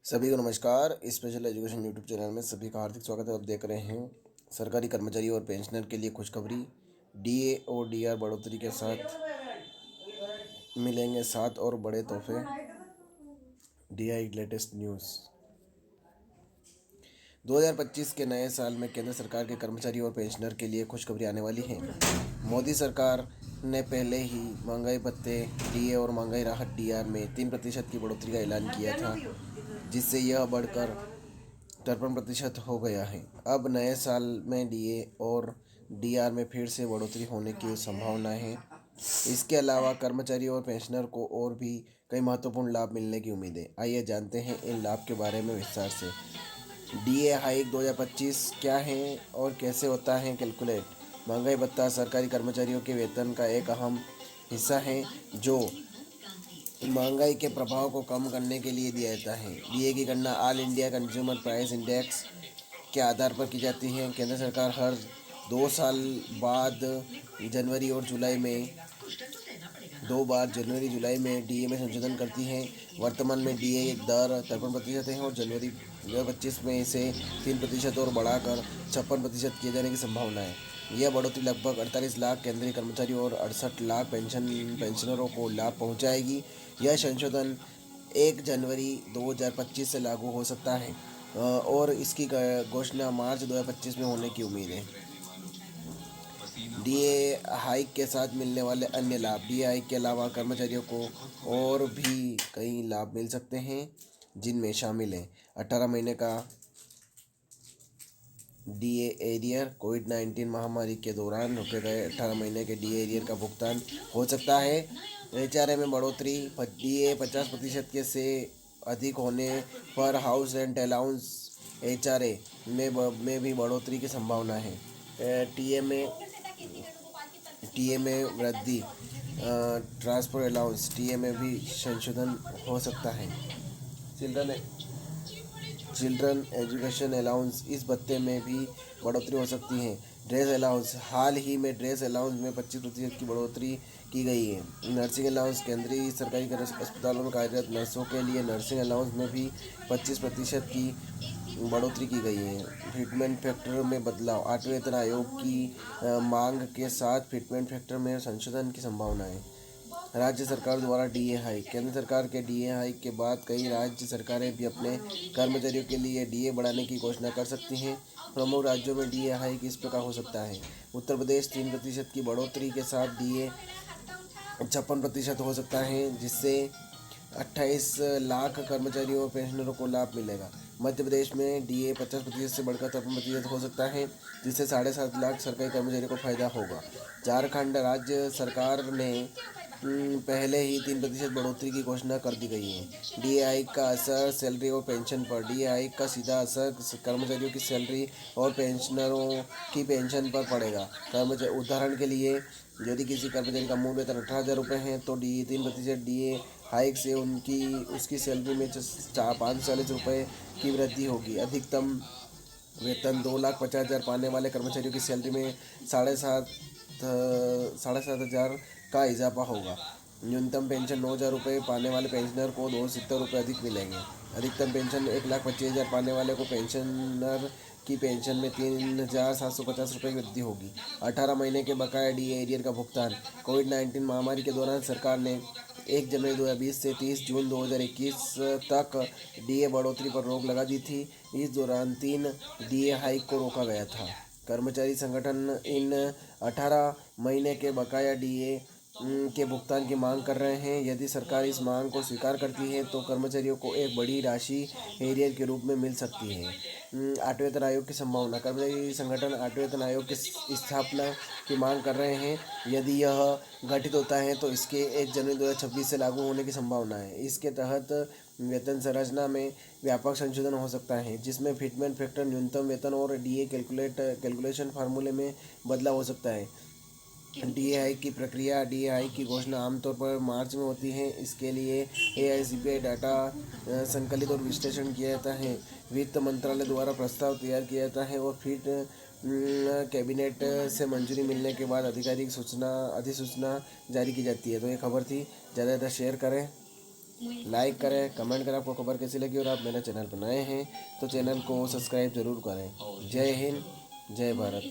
सभी को नमस्कार। स्पेशल एजुकेशन यूट्यूब चैनल में सभी का हार्दिक स्वागत है। आप देख रहे हैं सरकारी कर्मचारी और पेंशनर के लिए खुशखबरी। डीए और डीआर बढ़ोतरी के साथ मिलेंगे 7 और बड़े तोहफे। DI latest news. 2025 के नए साल में केंद्र सरकार के कर्मचारी और पेंशनर के लिए खुशखबरी आने वाली है। मोदी सरकार ने पहले ही महंगाई भत्ते डीए और महंगाई राहत डीआर में 3% की बढ़ोतरी का ऐलान किया था, जिससे यह बढ़कर 53% हो गया है। अब नए साल में डीए और डीआर में फिर से बढ़ोतरी होने की संभावना है। इसके अलावा कर्मचारी और पेंशनर को और भी कई महत्वपूर्ण लाभ मिलने की उम्मीद है। आइए जानते हैं इन लाभ के बारे में विस्तार से। डीए हाइक 2025 क्या है और कैसे होता है कैलकुलेट। महंगाई भत्ता सरकारी कर्मचारियों के वेतन का एक अहम हिस्सा है, जो महंगाई के प्रभाव को कम करने के लिए दिया जाता है। डीए की गणना all India consumer price index के आधार पर की जाती है। केंद्र सरकार हर 2 साल बाद जनवरी और जुलाई में 2 बार जुलाई में डीए में संशोधन करती है। वर्तमान में डीए दर 53% है और जनवरी 2025 में इसे 3% और बढ़ाकर 56% किए जाने की संभावना है। यह बढ़ोतरी लगभग 48 लाख केंद्रीय कर्मचारियों और 68 लाख पेंशनरों को लाभ पहुंचाएगी। यह संशोधन 1 जनवरी 2025 से लागू हो सकता है और इसकी घोषणा मार्च 2025 में होने की उम्मीद है। डीए हाइक के साथ मिलने वाले अन्य लाभ। डीए हाइक के अलावा कर्मचारियों को और भी कई लाभ मिल सकते हैं, जिनमें शामिल है 18 महीने का डीए एरियर। कोविड-19 महामारी के दौरान रोके गए 18 महीने के डीए एरियर का भुगतान हो सकता है। एचआरए में बढ़ोतरी। डीए 50% के से अधिक होने पर हाउस रेंट अलाउंस एचआरए में भी बढ़ोतरी की संभावना है। टीए में वृद्धि। ट्रांसफर अलाउंस टीए में भी संशोधन हो सकता है। चिल्ड्रन चिल्ड्रन एजुकेशन अलाउंस, इस भत्ते में भी बढ़ोतरी हो सकती है। ड्रेस अलाउंस, हाल ही में ड्रेस अलाउंस में 25% की बढ़ोतरी की गई है। नर्सिंग अलाउंस, केंद्रीय सरकारी अस्पतालों में कार्यरत नर्सों के लिए नर्सिंग अलाउंस में भी 25% की बढ़ोतरी की गई है। फिटमेंट फैक्टर में बदलाव। 8वें वेतन आयोग की मांग के साथ फिटमेंट फैक्टर में संशोधन की संभावना है। राज्य सरकार द्वारा डीए हाइक। केंद्र सरकार के डीए हाइक के बाद कई राज्य सरकारें भी अपने कर्मचारियों के लिए डीए बढ़ाने की घोषणा कर सकती हैं। प्रमुख राज्यों में डीए हाइक इस प्रकार हो सकता है। उत्तर प्रदेश 3% की बढ़ोतरी के साथ डीए 56% हो सकता है, जिससे 28 लाख कर्मचारियों और पेंशनरों को लाभ मिलेगा। मध्य प्रदेश में डीए 50% से बढ़कर 53% हो सकता है, जिससे 7.5 लाख सरकारी कर्मचारियों को फायदा होगा। झारखंड राज्य सरकार ने पहले ही 3% बढ़ोतरी की घोषणा कर दी गई है। डीए का असर सैलरी और पेंशन पर। डीए का सीधा असर कर्मचारियों की सैलरी और पेंशनरों की पेंशन पर पड़ेगा। कर्मचारी उदाहरण के लिए, यदि किसी कर्मचारी का मूल वेतन 18,000 है, तो 3% डीए हाइक से उसकी सैलरी में 540 रुपये की वृद्धि होगी। अधिकतम वेतन 2,50,000 पाने वाले कर्मचारियों की सैलरी में साढ़े सात हज़ार का इजाफा होगा। न्यूनतम पेंशन 9,000 रुपये पाने वाले पेंशनर को 270 रुपये अधिक मिलेंगे। अधिकतम पेंशन 1,25,000 पाने वाले को पेंशनर की पेंशन में 3,750 रुपये की वृद्धि होगी। 18 महीने के बकाया डीए एरियर का भुगतान। कोविड-19 महामारी के दौरान सरकार ने 1 जनवरी 2020 से 30 जून 2021 तक डीए बढ़ोतरी पर रोक लगा दी थी। इस दौरान 3 डीए हाइक को रोका गया था। कर्मचारी संगठन इन 18 महीने के बकाया डीए के भुगतान की मांग कर रहे हैं। यदि सरकार इस मांग को स्वीकार करती है, तो कर्मचारियों को एक बड़ी राशि एरियर के रूप में मिल सकती है। 8वें वेतन आयोग की संभावना। कर्मचारी संगठन 8वें वेतन आयोग की स्थापना की मांग कर रहे हैं। यदि यह गठित होता है, तो इसके 1 जनवरी 2026 से लागू होने की संभावना है। इसके तहत वेतन संरचना में व्यापक संशोधन हो सकता है, जिसमें फिटमेंट फैक्टर, न्यूनतम वेतन और डीए कैलकुलेशन फार्मूले में बदलाव हो सकता है। डीए हाइक की प्रक्रिया। डीए हाइक की घोषणा आमतौर पर मार्च में होती है। इसके लिए एआईसीपीआई डाटा संकलित और विश्लेषण किया जाता है। वित्त मंत्रालय द्वारा प्रस्ताव तैयार किया जाता है और फिर कैबिनेट से मंजूरी मिलने के बाद आधिकारिक अधिसूचना जारी की जाती है। तो ये खबर थी। ज़्यादा से ज़्यादा शेयर करें। लाइक करें, कमेंट करें आपको खबर कैसी लगी, और आप मेरे चैनल पर नए हैं तो चैनल को सब्सक्राइब जरूर करें। जय हिंद, जय भारत।